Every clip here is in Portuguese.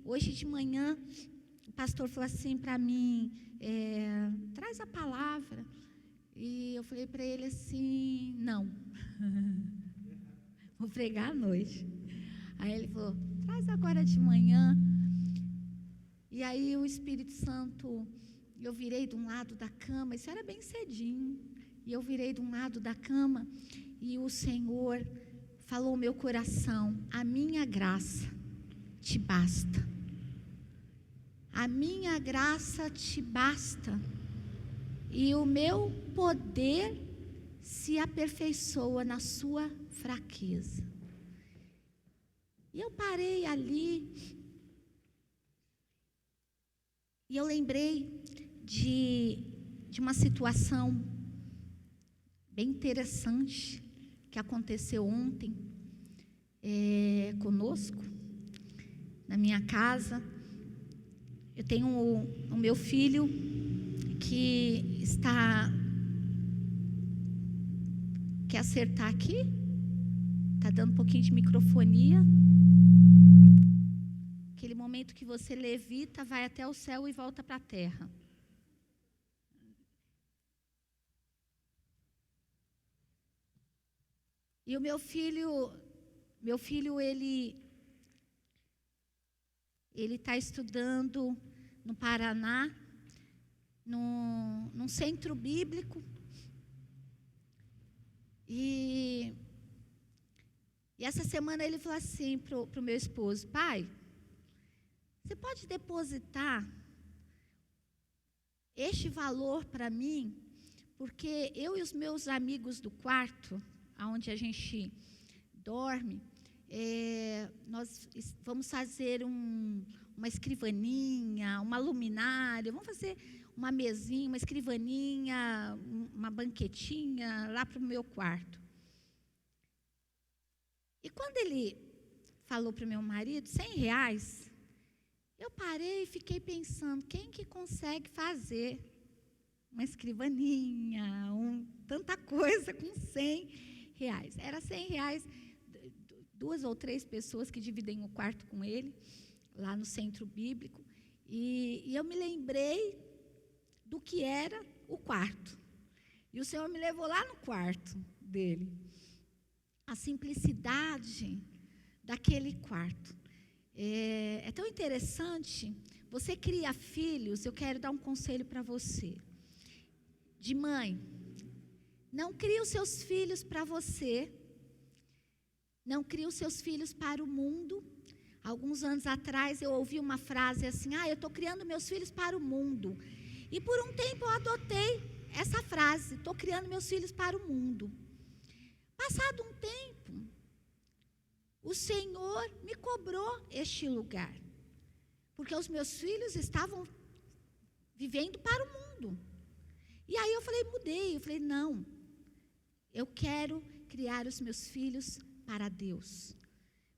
hoje de manhã, o pastor falou assim para mim, traz a palavra. E eu falei para ele assim, não, vou pregar à noite. Aí ele falou, traz agora de manhã. E aí o Espírito Santo, eu virei de um lado da cama, isso era bem cedinho, e eu virei de um lado da cama, e o Senhor falou ao meu coração, a minha graça te basta. A minha graça te basta. E o meu poder se aperfeiçoa na sua fraqueza. E eu parei ali, e eu lembrei de uma situação bem interessante que aconteceu ontem conosco, na minha casa. Eu tenho o meu filho que quer acertar aqui, está dando um pouquinho de microfonia. Aquele momento que você levita, vai até o céu e volta para a terra. E o meu filho, ele está estudando no Paraná, num centro bíblico. E essa semana ele falou assim para o meu esposo, pai, você pode depositar este valor para mim, porque eu e os meus amigos do quarto, onde a gente dorme, nós vamos fazer uma escrivaninha, uma luminária, vamos fazer uma mesinha, uma escrivaninha, uma banquetinha lá para o meu quarto. E quando ele falou para o meu marido, R$100, eu parei e fiquei pensando, quem que consegue fazer uma escrivaninha, tanta coisa com R$100? Era R$100, 2 ou 3 pessoas que dividem o quarto com ele, lá no centro bíblico, e eu me lembrei do que era o quarto. E o Senhor me levou lá no quarto dele. A simplicidade daquele quarto. É tão interessante. Você cria filhos, eu quero dar um conselho para você. De mãe, não crie os seus filhos para você. Não crie os seus filhos para o mundo. Alguns anos atrás eu ouvi uma frase assim, eu estou criando meus filhos para o mundo. E por um tempo eu adotei essa frase, estou criando meus filhos para o mundo. Passado um tempo, o Senhor me cobrou este lugar, porque os meus filhos estavam vivendo para o mundo. E aí eu mudei, eu falei, não, eu quero criar os meus filhos para Deus,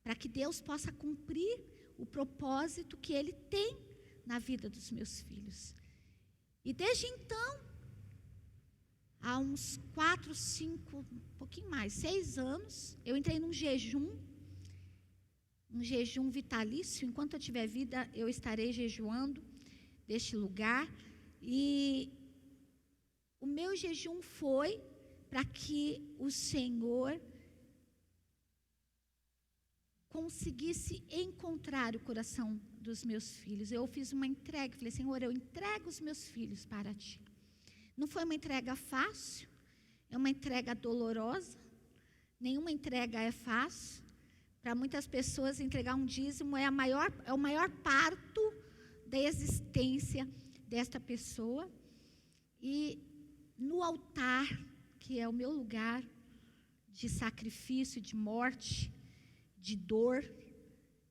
para que Deus possa cumprir o propósito que Ele tem na vida dos meus filhos. E desde então, há uns 4, 5, um pouquinho mais, 6 anos, eu entrei num jejum, um jejum vitalício. Enquanto eu tiver vida, eu estarei jejuando deste lugar. E o meu jejum foi para que o Senhor conseguisse encontrar o coração dos meus filhos. Eu fiz uma entrega, falei, Senhor, eu entrego os meus filhos para Ti. Não foi uma entrega fácil, é uma entrega dolorosa. Nenhuma entrega é fácil. Para muitas pessoas, entregar um dízimo é o maior parto da existência desta pessoa. E no altar, que é o meu lugar de sacrifício, de morte, de dor,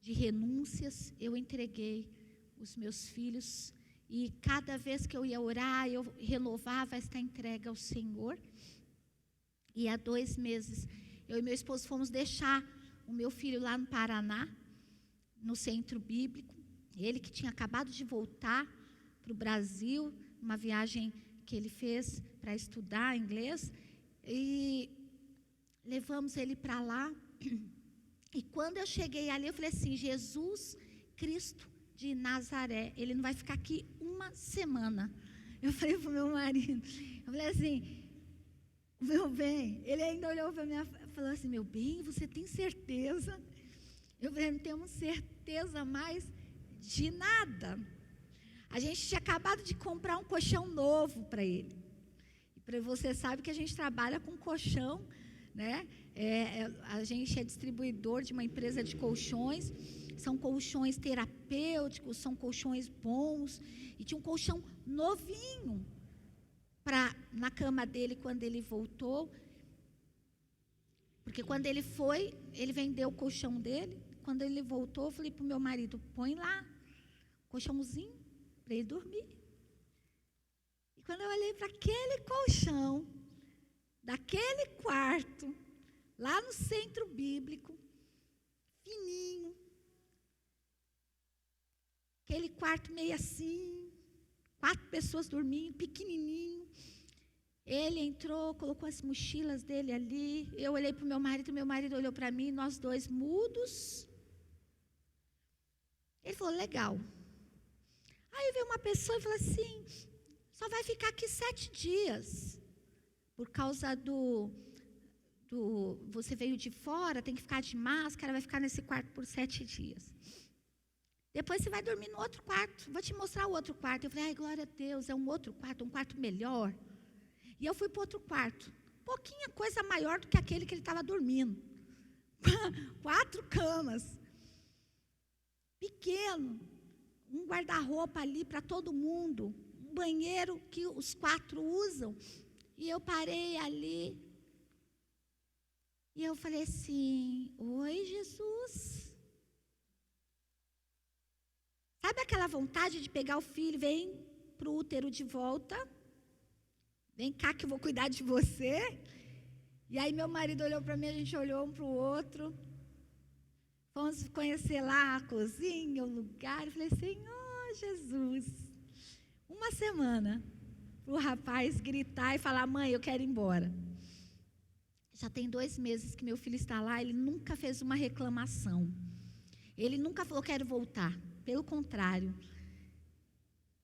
de renúncias, eu entreguei os meus filhos. E cada vez que eu ia orar, eu renovava esta entrega ao Senhor. E há 2 meses, eu e meu esposo fomos deixar o meu filho lá no Paraná, no centro bíblico. Ele que tinha acabado de voltar para o Brasil, uma viagem que ele fez para estudar inglês. E levamos ele para lá. E quando eu cheguei ali, eu falei assim, Jesus Cristo de Nazaré. Ele não vai ficar aqui uma semana. Eu falei para o meu marido, eu falei assim, meu bem, ele ainda olhou para mim e falou assim, meu bem, você tem certeza? Eu falei, não temos certeza mais de nada. A gente tinha acabado de comprar um colchão novo para ele. E você sabe que a gente trabalha com colchão, né? A gente é distribuidor de uma empresa de colchões. São colchões terapêuticos, são colchões bons. E tinha um colchão novinho na cama dele quando ele voltou. Porque quando ele foi, ele vendeu o colchão dele. Quando ele voltou, eu falei para o meu marido, põe lá, colchãozinho, para ele dormir. E quando eu olhei para aquele colchão, daquele quarto, lá no centro bíblico, fininho, aquele quarto meio assim, 4 pessoas dormindo, pequenininho. Ele entrou, colocou as mochilas dele ali. Eu olhei para o meu marido olhou para mim, nós dois mudos. Ele falou, legal. Aí veio uma pessoa e falou assim, só vai ficar aqui 7 dias. Por causa você veio de fora, tem que ficar de máscara, vai ficar nesse quarto por 7 dias. Depois você vai dormir no outro quarto, vou te mostrar o outro quarto. Eu falei, ai, glória a Deus, é um outro quarto, um quarto melhor. E eu fui para outro quarto, pouquinha coisa maior do que aquele que ele estava dormindo. 4 camas, pequeno, um guarda-roupa ali para todo mundo, um banheiro que os 4 usam. E eu parei ali, e eu falei assim, oi, Jesus. Sabe aquela vontade de pegar o filho, vem para o útero de volta, vem cá que eu vou cuidar de você. E aí meu marido olhou para mim, a gente olhou um para o outro, fomos conhecer lá a cozinha, o lugar. Eu falei, Senhor Jesus, uma semana para o rapaz gritar e falar, mãe, eu quero ir embora. Já tem 2 meses que meu filho está lá, ele nunca fez uma reclamação. Ele nunca falou, quero voltar. Pelo contrário,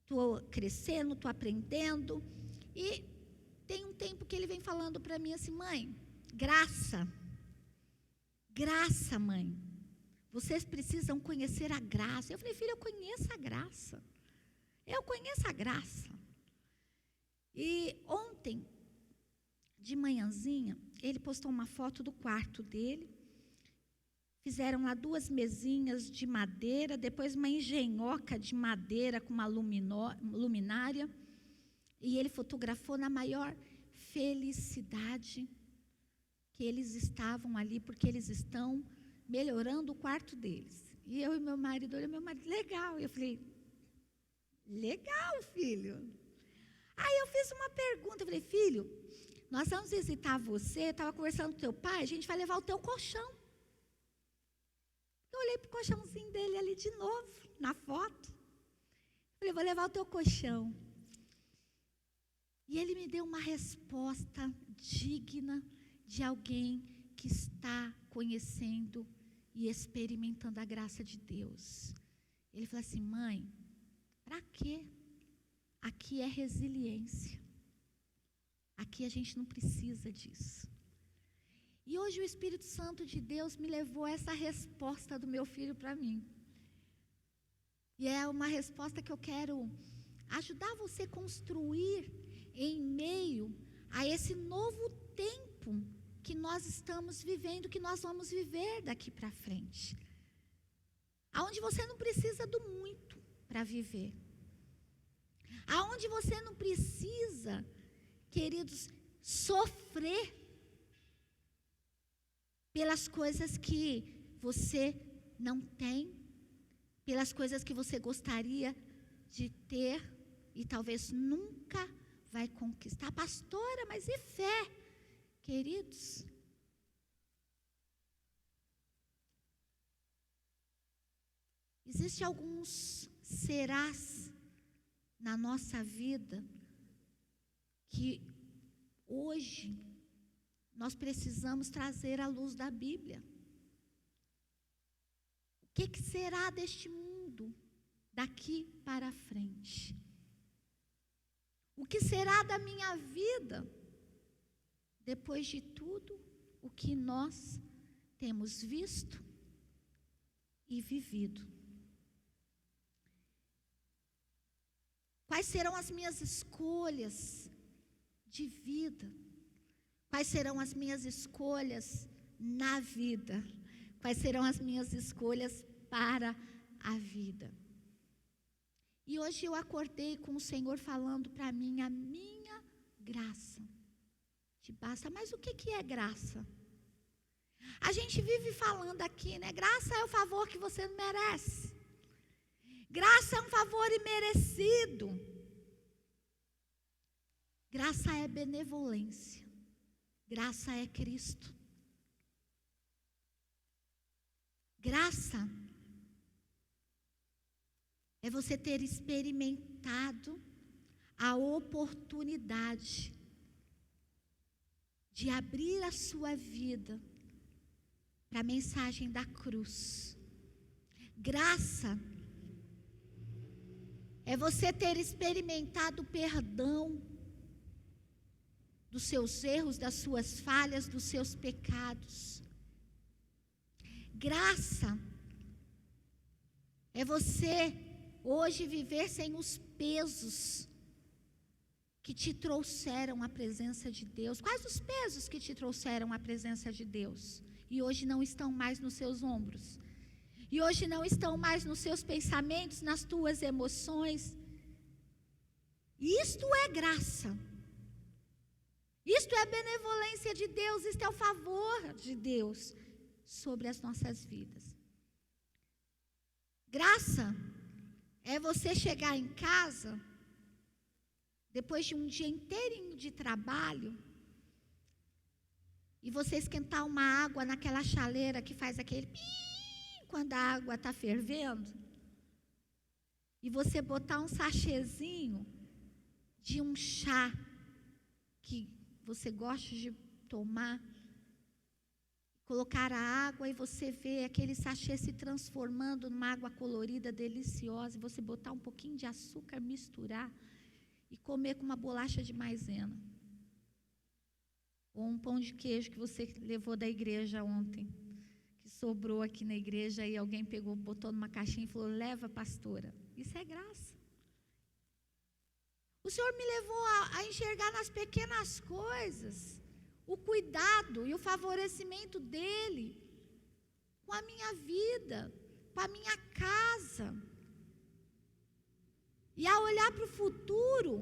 estou crescendo, estou aprendendo. E tem um tempo que ele vem falando para mim assim, mãe, graça, mãe. Vocês precisam conhecer a graça. Eu falei, filho, eu conheço a graça. Eu conheço a graça. E ontem, de manhãzinha, ele postou uma foto do quarto dele. Fizeram lá 2 mesinhas de madeira, depois uma engenhoca de madeira com uma luminária. E ele fotografou na maior felicidade que eles estavam ali, porque eles estão melhorando o quarto deles. E eu e meu marido, legal. Eu falei, legal, filho. Aí eu fiz uma pergunta, eu falei, filho, nós vamos visitar você, eu estava conversando com teu pai, a gente vai levar o teu colchão. Eu olhei para o colchãozinho dele ali de novo, na foto. Eu falei, vou levar o teu colchão. E ele me deu uma resposta digna de alguém que está conhecendo e experimentando a graça de Deus. Ele falou assim, mãe, para quê? Aqui é resiliência. Aqui a gente não precisa disso. E hoje o Espírito Santo de Deus me levou essa resposta do meu filho para mim. E é uma resposta que eu quero ajudar você a construir em meio a esse novo tempo que nós estamos vivendo, que nós vamos viver daqui para frente. Aonde você não precisa do muito para viver. Aonde você não precisa, queridos, sofrer pelas coisas que você não tem, pelas coisas que você gostaria de ter e talvez nunca vai conquistar. Pastora, mas e fé? Queridos, existem alguns serás na nossa vida que hoje nós precisamos trazer à luz da Bíblia. O que será deste mundo daqui para frente? O que será da minha vida depois de tudo o que nós temos visto e vivido? Quais serão as minhas escolhas de vida? Quais serão as minhas escolhas na vida? Quais serão as minhas escolhas para a vida? E hoje eu acordei com o Senhor falando para mim: a minha graça te basta. Mas o que é graça? A gente vive falando aqui, né? Graça é o favor que você não merece. Graça é um favor imerecido. Graça é benevolência. Graça é Cristo. Graça é você ter experimentado a oportunidade de abrir a sua vida para a mensagem da cruz. Graça é você ter experimentado o perdão dos seus erros, das suas falhas, dos seus pecados. Graça é você hoje viver sem os pesos que te trouxeram à presença de Deus. Quais os pesos que te trouxeram à presença de Deus? E hoje não estão mais nos seus ombros. E hoje não estão mais nos seus pensamentos, nas tuas emoções. Isto é graça. Isto é a benevolência de Deus, isto é o favor de Deus sobre as nossas vidas. Graça é você chegar em casa, depois de um dia inteirinho de trabalho, e você esquentar uma água naquela chaleira que faz aquele pim quando a água está fervendo, e você botar um sachêzinho de um chá que você gosta de tomar, colocar a água e você vê aquele sachê se transformando numa água colorida, deliciosa, e você botar um pouquinho de açúcar, misturar e comer com uma bolacha de maisena. Ou um pão de queijo que você levou da igreja ontem, que sobrou aqui na igreja e alguém pegou, botou numa caixinha e falou: leva, pastora. Isso é graça. O Senhor me levou a enxergar nas pequenas coisas o cuidado e o favorecimento dEle com a minha vida, com a minha casa. E a olhar para o futuro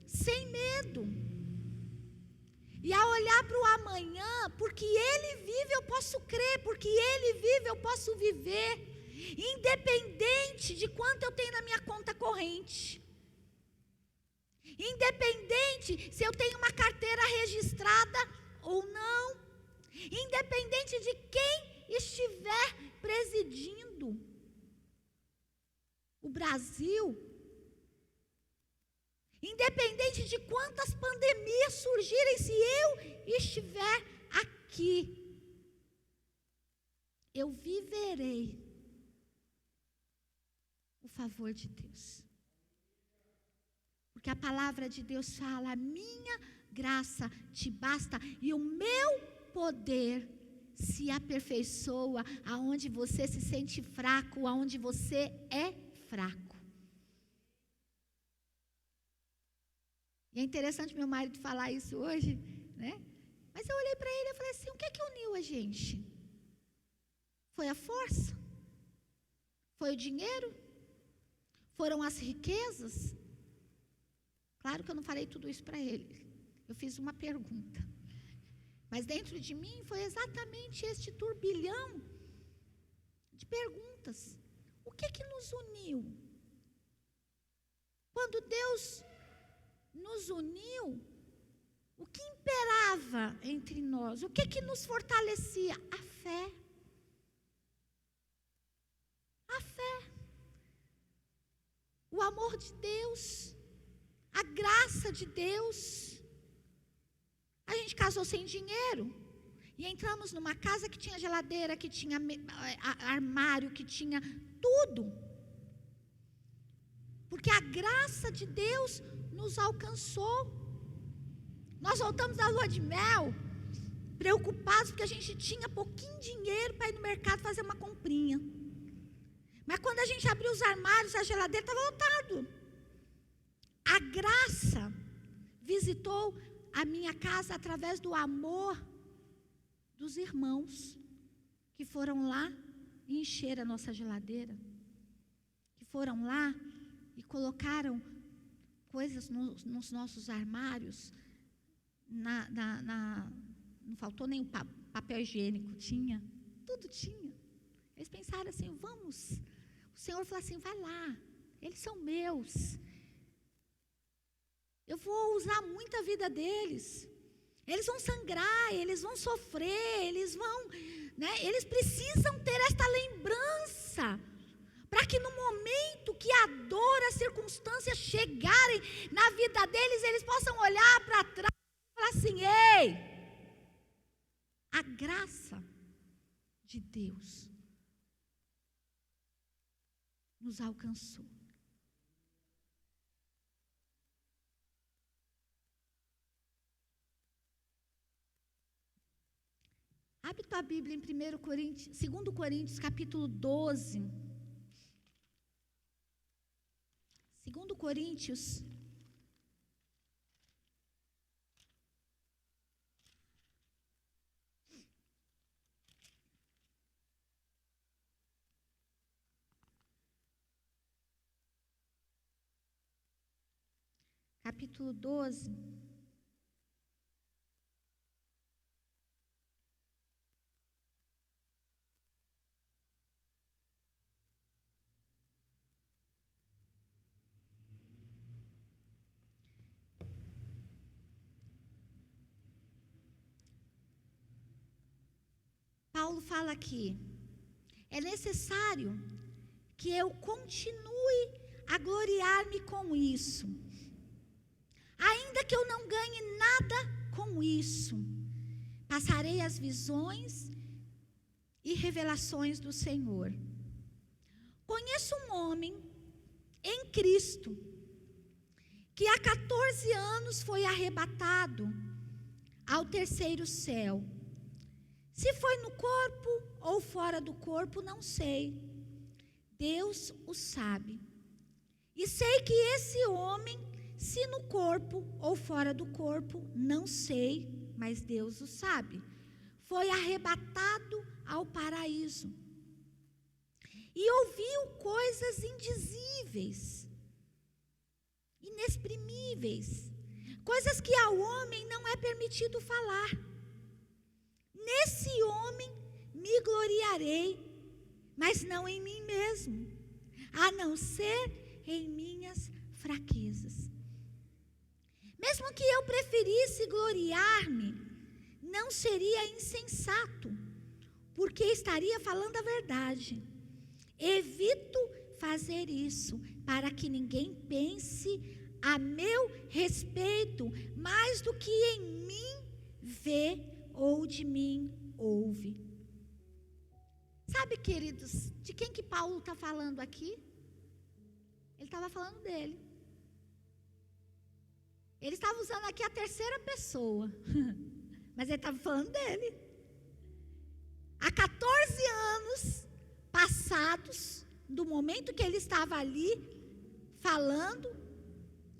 sem medo. E a olhar para o amanhã, porque Ele vive, eu posso crer, porque Ele vive, eu posso viver, independente de quanto eu tenho na minha conta corrente. Independente se eu tenho uma carteira registrada ou não. Independente de quem estiver presidindo o Brasil. Independente de quantas pandemias surgirem, se eu estiver aqui, eu viverei o favor de Deus. Porque a palavra de Deus fala: a minha graça te basta e o meu poder se aperfeiçoa aonde você se sente fraco, aonde você é fraco. E é interessante meu marido falar isso hoje, né? Mas eu olhei para ele e falei assim: o que é que uniu a gente? Foi a força? Foi o dinheiro? Foram as riquezas? Claro que eu não falei tudo isso para ele. Eu fiz uma pergunta. Mas dentro de mim foi exatamente este turbilhão de perguntas. O que que nos uniu? Quando Deus nos uniu, o que imperava entre nós? O que que nos fortalecia? A fé. A fé. O amor de Deus. A graça de Deus. A gente casou sem dinheiro e entramos numa casa que tinha geladeira, que tinha armário, que tinha tudo. porque a graça de Deus nos alcançou. Nós voltamos da lua de mel, preocupados porque a gente tinha pouquinho dinheiro para ir no mercado fazer uma comprinha. Mas quando a gente abriu os armários, a geladeira estava lotado. A graça visitou a minha casa através do amor dos irmãos que foram lá e encheram a nossa geladeira, que foram lá e colocaram coisas nos nossos armários, não faltou nem o papel higiênico, tinha, tudo tinha. Eles pensaram assim, vamos, o Senhor falou assim, vai lá, eles são meus, eu vou usar muito a vida deles, eles vão sangrar, eles vão sofrer, eles vão, né, eles precisam ter esta lembrança, para que no momento que a dor, as circunstâncias chegarem na vida deles, eles possam olhar para trás e falar assim, ei, a graça de Deus nos alcançou. Abre tua Bíblia em 2 Coríntios, capítulo 12. 2 Coríntios, capítulo 12. Paulo fala aqui, é necessário que eu continue a gloriar-me com isso, ainda que eu não ganhe nada com isso, passarei as visões e revelações do Senhor. Conheço um homem em Cristo, que há 14 anos foi arrebatado ao terceiro céu. Se foi no corpo ou fora do corpo, não sei. Deus o sabe. E sei que esse homem, se no corpo ou fora do corpo, não sei, mas Deus o sabe, foi arrebatado ao paraíso. E ouviu coisas indizíveis, inexprimíveis, coisas que ao homem não é permitido falar. Nesse homem me gloriarei, mas não em mim mesmo, a não ser em minhas fraquezas. Mesmo que eu preferisse gloriar-me, não seria insensato, porque estaria falando a verdade. Evito fazer isso, para que ninguém pense a meu respeito mais do que em mim vê ou de mim ouve. Sabe, queridos, de quem que Paulo está falando aqui? Ele estava falando dele. Ele estava usando aqui a terceira pessoa, mas ele estava falando dele. Há 14 anos passados do momento que ele estava ali falando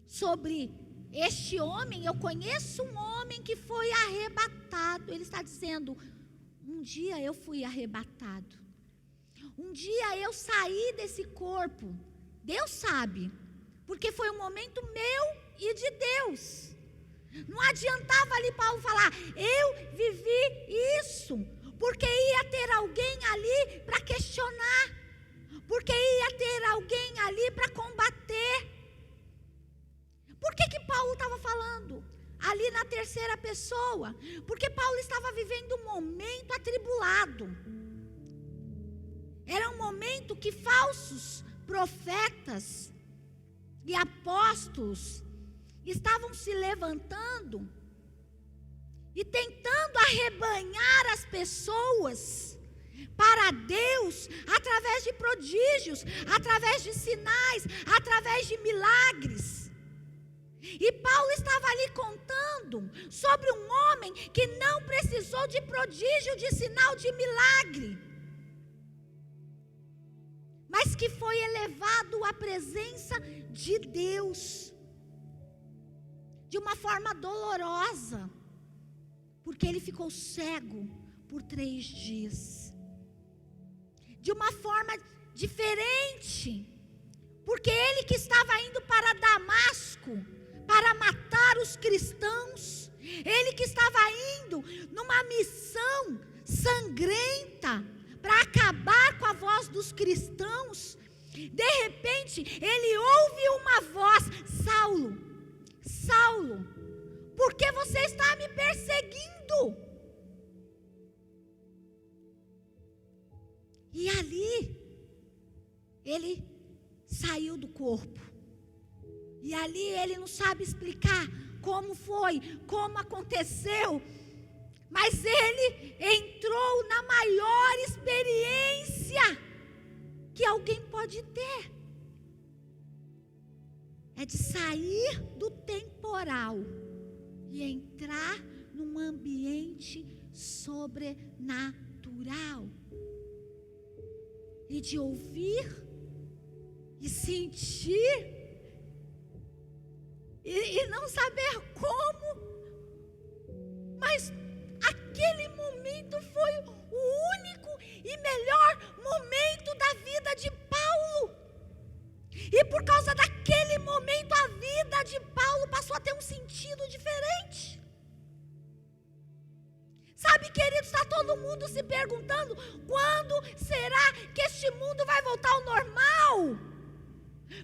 sobre este homem, eu conheço um homem que foi arrebatado. Ele está dizendo, um dia eu fui arrebatado. Um dia eu saí desse corpo. Deus sabe, porque foi um momento meu e de Deus. Não adiantava ali Paulo falar, eu vivi isso, porque ia ter alguém ali para questionar, porque ia ter alguém ali para combater. Por que Paulo estava falando ali na terceira pessoa? Porque Paulo estava vivendo um momento atribulado. Era um momento que falsos profetas e apóstolos estavam se levantando e tentando arrebanhar as pessoas para Deus através de prodígios, através de sinais, através de milagres. E Paulo estava ali contando sobre um homem que não precisou de prodígio, de sinal, de milagre, mas que foi elevado à presença de Deus de uma forma dolorosa, porque ele ficou cego por 3 dias. De uma forma diferente, porque ele que estava indo para Damasco para matar os cristãos, ele que estava indo numa missão sangrenta para acabar com a voz dos cristãos, de repente ele ouve uma voz: Saulo, Saulo, por que você está me perseguindo? E ali, ele saiu do corpo. E ali ele não sabe explicar como foi, como aconteceu. Mas ele entrou na maior experiência que alguém pode ter. É de sair do temporal e entrar num ambiente sobrenatural. E de ouvir e sentir e não saber como, mas aquele momento foi o único e melhor momento da vida de Paulo. E por causa daquele momento a vida de Paulo passou a ter um sentido diferente. Sabe, queridos, está todo mundo se perguntando: quando será que este mundo vai voltar ao normal?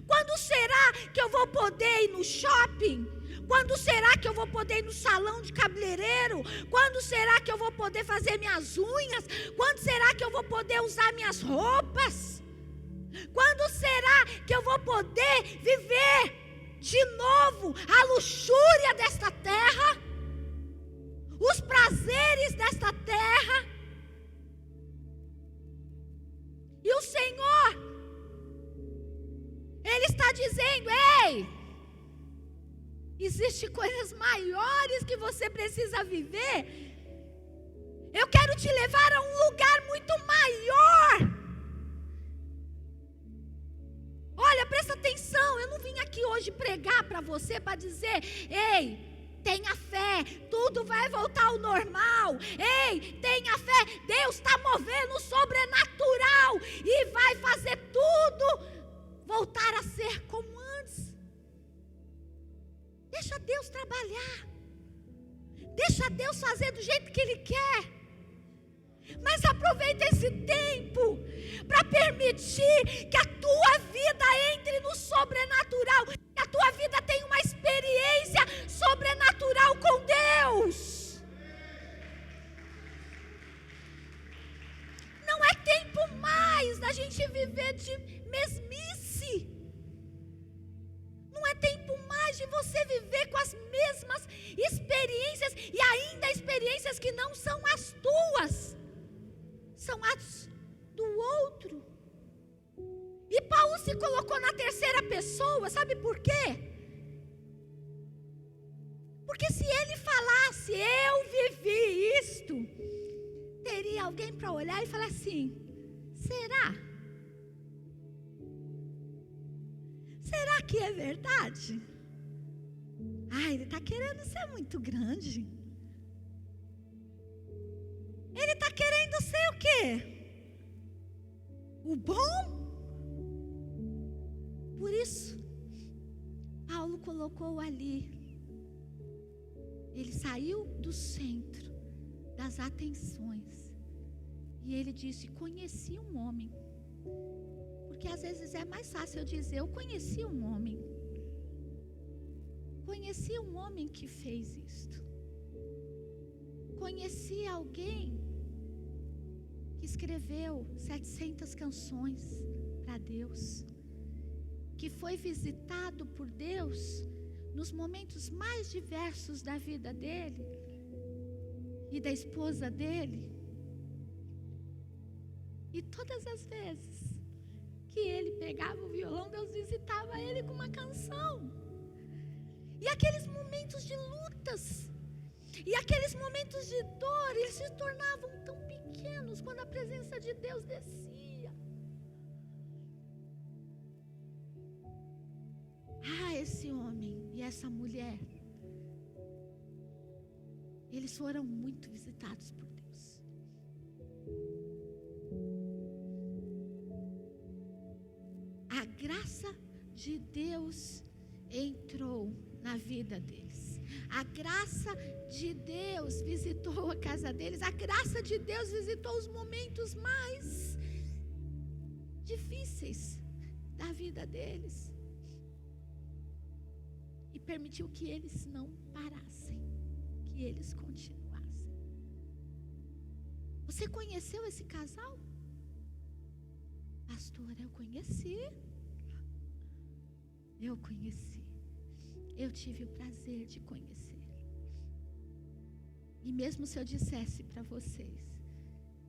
Quando será que eu vou poder ir no shopping? Quando será que eu vou poder ir no salão de cabeleireiro? Quando será que eu vou poder fazer minhas unhas? Quando será que eu vou poder usar minhas roupas? Quando será que eu vou poder viver de novo a luxúria desta terra? Os prazeres desta terra? E o Senhor, Ele está dizendo: ei, existem coisas maiores que você precisa viver. Eu quero te levar a um lugar muito maior. Olha, presta atenção, eu não vim aqui hoje pregar para você para dizer: ei, tenha fé, tudo vai voltar ao normal. Ei, tenha fé, Deus está movendo o sobrenatural e vai fazer tudo voltar a ser como antes. Deixa Deus trabalhar, deixa Deus fazer do jeito que Ele quer. Mas aproveita esse tempo para permitir que a tua vida entre no sobrenatural, que a tua vida tenha uma experiência sobrenatural com Deus. Não é tempo mais da gente viver de mesmice. Não é tempo mais de você viver com as mesmas experiências, e ainda experiências que não são as tuas, são as do outro. E Paulo se colocou na terceira pessoa, sabe por quê? Porque se ele falasse: eu vivi isto, teria alguém para olhar e falar assim: será? Será que é verdade? Ele está querendo ser muito grande. Ele está querendo ser o quê? O bom? Por isso, Paulo colocou ali. Ele saiu do centro das atenções e ele disse: conheci um homem. Porque às vezes é mais fácil eu dizer: eu conheci um homem. Conheci um homem que fez isto. Conheci alguém que escreveu 700 canções para Deus, que foi visitado por Deus nos momentos mais diversos da vida dele e da esposa dele. E todas as vezes que ele pegava o violão, Deus visitava ele com uma canção. E aqueles momentos de lutas, e aqueles momentos de dor, eles se tornavam tão pequenos quando a presença de Deus descia. Esse homem e essa mulher, eles foram muito visitados por Deus. A graça de Deus entrou na vida deles. A graça de Deus visitou a casa deles. A graça de Deus visitou os momentos mais difíceis da vida deles. E permitiu que eles não parassem, que eles continuassem. Você conheceu esse casal? Pastora, eu conheci. Eu conheci. Eu tive o prazer de conhecer. E mesmo se eu dissesse para vocês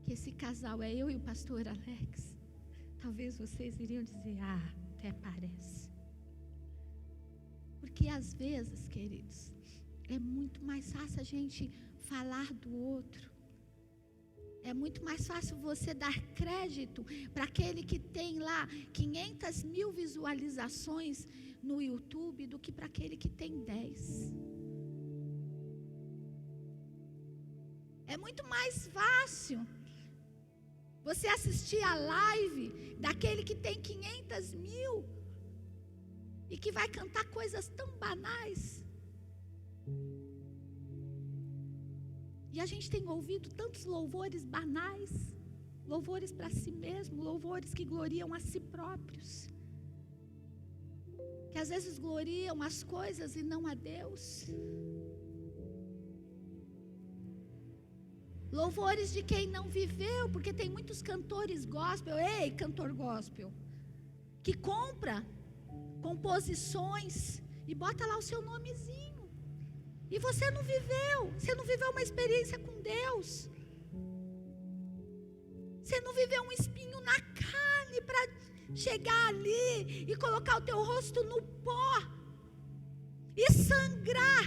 que esse casal é eu e o pastor Alex, talvez vocês iriam dizer, até parece. Porque às vezes, queridos, é muito mais fácil a gente falar do outro. É muito mais fácil você dar crédito para aquele que tem lá 500.000 visualizações no YouTube do que para aquele que tem 10. É muito mais fácil você assistir a live daquele que tem 500.000 e que vai cantar coisas tão banais. E a gente tem ouvido tantos louvores banais, louvores para si mesmo, louvores que gloriam a si próprios, que às vezes gloriam as coisas e não a Deus. Louvores de quem não viveu, porque tem muitos cantores gospel, cantor gospel, que compra composições e bota lá o seu nomezinho. E você não viveu uma experiência com Deus. Você não viveu um espinho na carne para chegar ali e colocar o teu rosto no pó e sangrar.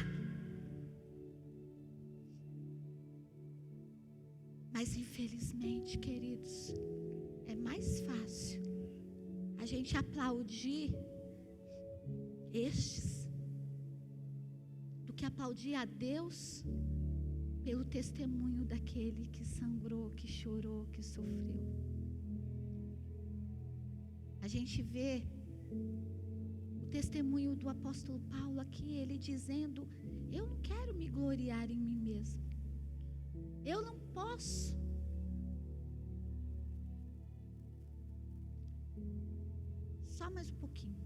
Mas infelizmente, queridos, é mais fácil a gente aplaudir estes do que aplaudir a Deus pelo testemunho daquele que sangrou, que chorou, que sofreu. A gente vê o testemunho do apóstolo Paulo aqui, ele dizendo, eu não quero me gloriar em mim mesmo. Eu não posso. Só mais um pouquinho.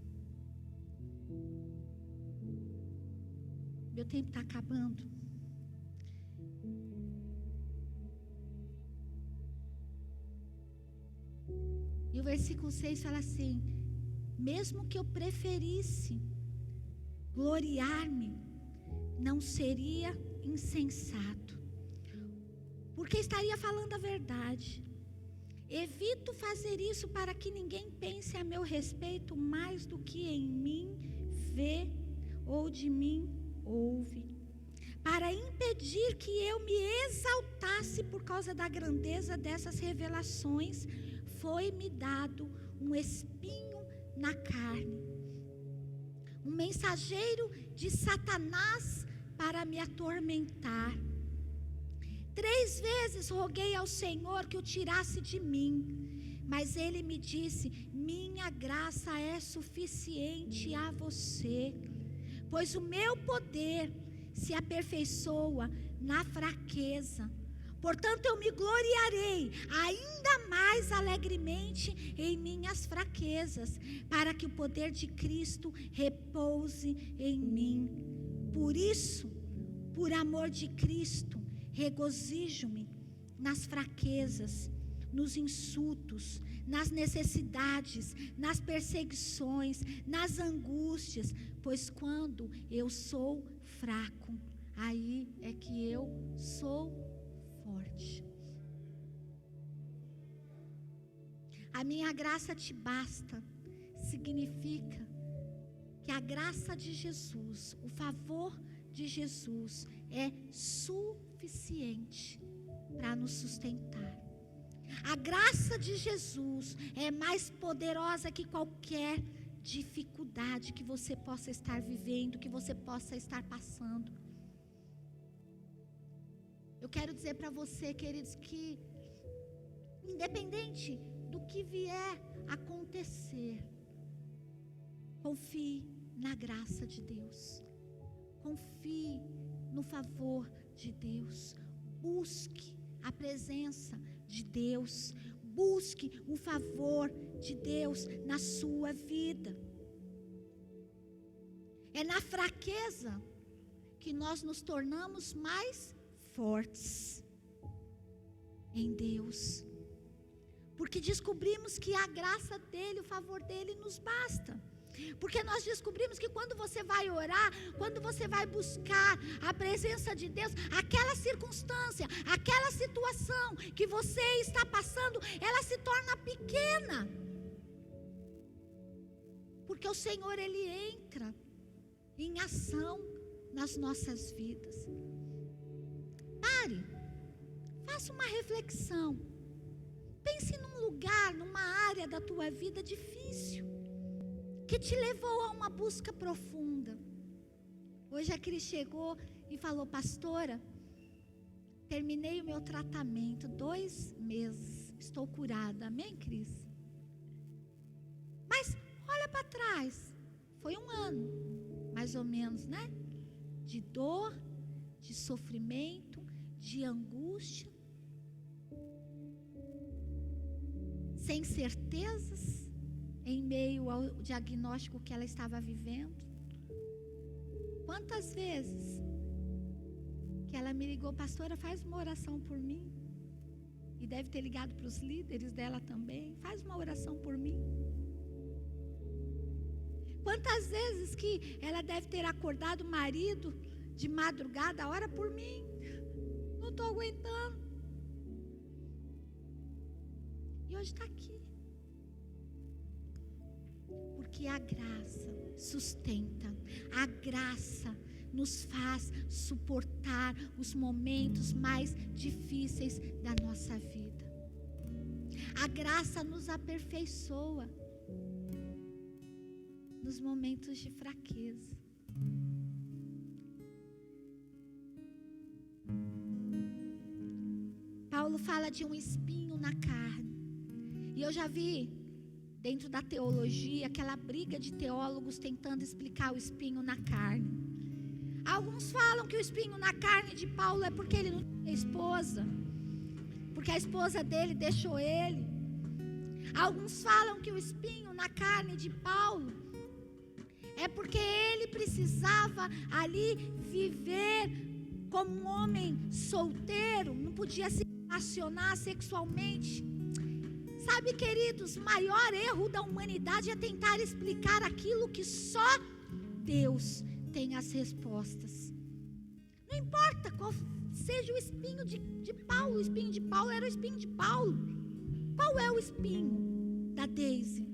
Meu tempo está acabando. E o versículo 6 fala assim: mesmo que eu preferisse gloriar-me, não seria insensato, porque estaria falando a verdade. Evito fazer isso para que ninguém pense a meu respeito mais do que em mim vê ou de mim ouve, para impedir que eu me exaltasse por causa da grandeza dessas revelações, foi-me dado um espinho na carne, um mensageiro de Satanás para me atormentar. 3 vezes roguei ao Senhor que o tirasse de mim, mas ele me disse: minha graça é suficiente a você, pois o meu poder se aperfeiçoa na fraqueza. Portanto, eu me gloriarei ainda mais alegremente em minhas fraquezas, para que o poder de Cristo repouse em mim. Por isso, por amor de Cristo, regozijo-me nas fraquezas, nos insultos, nas necessidades, nas perseguições, nas angústias, pois quando eu sou fraco, aí é que eu sou forte. A minha graça te basta significa que a graça de Jesus, o favor de Jesus é suficiente para nos sustentar. A graça de Jesus é mais poderosa que qualquer dificuldade que você possa estar vivendo, que você possa estar passando. Eu quero dizer para você, queridos, que independente do que vier acontecer, confie na graça de Deus. Confie no favor de Deus. Busque a presença de Deus. Busque o favor de Deus na sua vida. É na fraqueza que nós nos tornamos mais fortes em Deus. Porque descobrimos que a graça dele, o favor dele nos basta. Porque nós descobrimos que quando você vai orar, quando você vai buscar a presença de Deus, aquela circunstância, aquela situação que você está passando, ela se torna pequena. Porque o Senhor, Ele entra em ação nas nossas vidas. Pare, faça uma reflexão. Pense num lugar, numa área da tua vida difícil, que te levou a uma busca profunda. Hoje a Cris chegou e falou: pastora, terminei o meu tratamento, 2 meses, estou curada. Amém, Cris? Mas olha para trás, foi 1 ano, mais ou menos, né? De dor, de sofrimento, de angústia, sem certezas, em meio ao diagnóstico que ela estava vivendo. Quantas vezes que ela me ligou: pastora, faz uma oração por mim. E deve ter ligado para os líderes dela também: faz uma oração por mim. Quantas vezes que ela deve ter acordado o marido de madrugada: ora por mim, não estou aguentando. E hoje está aqui. Porque a graça sustenta, a graça nos faz suportar os momentos mais difíceis da nossa vida. A graça nos aperfeiçoa nos momentos de fraqueza. Paulo fala de um espinho na carne. E eu já vi dentro da teologia aquela briga de teólogos tentando explicar o espinho na carne. Alguns falam que o espinho na carne de Paulo é porque ele não tinha esposa, porque a esposa dele deixou ele. Alguns falam que o espinho na carne de Paulo é porque ele precisava ali viver como um homem solteiro, não podia se relacionar sexualmente. Sabe, queridos, o maior erro da humanidade é tentar explicar aquilo que só Deus tem as respostas. Não importa qual seja o espinho de Paulo. O espinho de Paulo era o espinho de Paulo. Qual é o espinho da Daisy?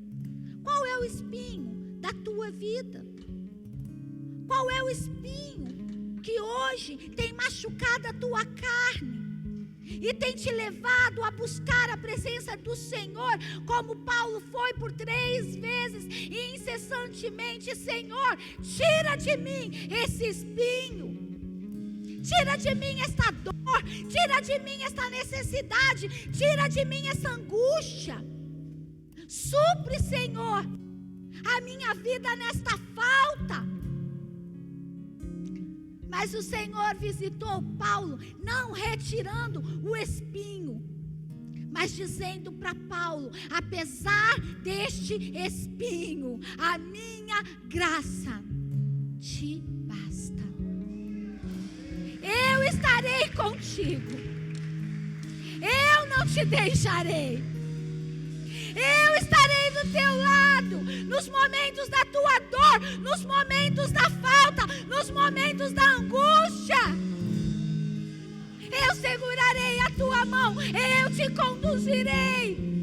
Qual é o espinho da tua vida? Qual é o espinho que hoje tem machucado a tua carne e tem te levado a buscar a presença do Senhor, como Paulo foi por 3 vezes e incessantemente? Senhor, tira de mim esse espinho, tira de mim esta dor, tira de mim esta necessidade, tira de mim essa angústia. Supre, Senhor, a minha vida nesta falta. Mas o Senhor visitou Paulo, não retirando o espinho, mas dizendo para Paulo: apesar deste espinho, a minha graça te basta. Eu estarei contigo, eu não te deixarei. Eu estarei do teu lado, nos momentos da tua dor, nos momentos da falta, nos momentos da angústia. Eu segurarei a tua mão, eu te conduzirei.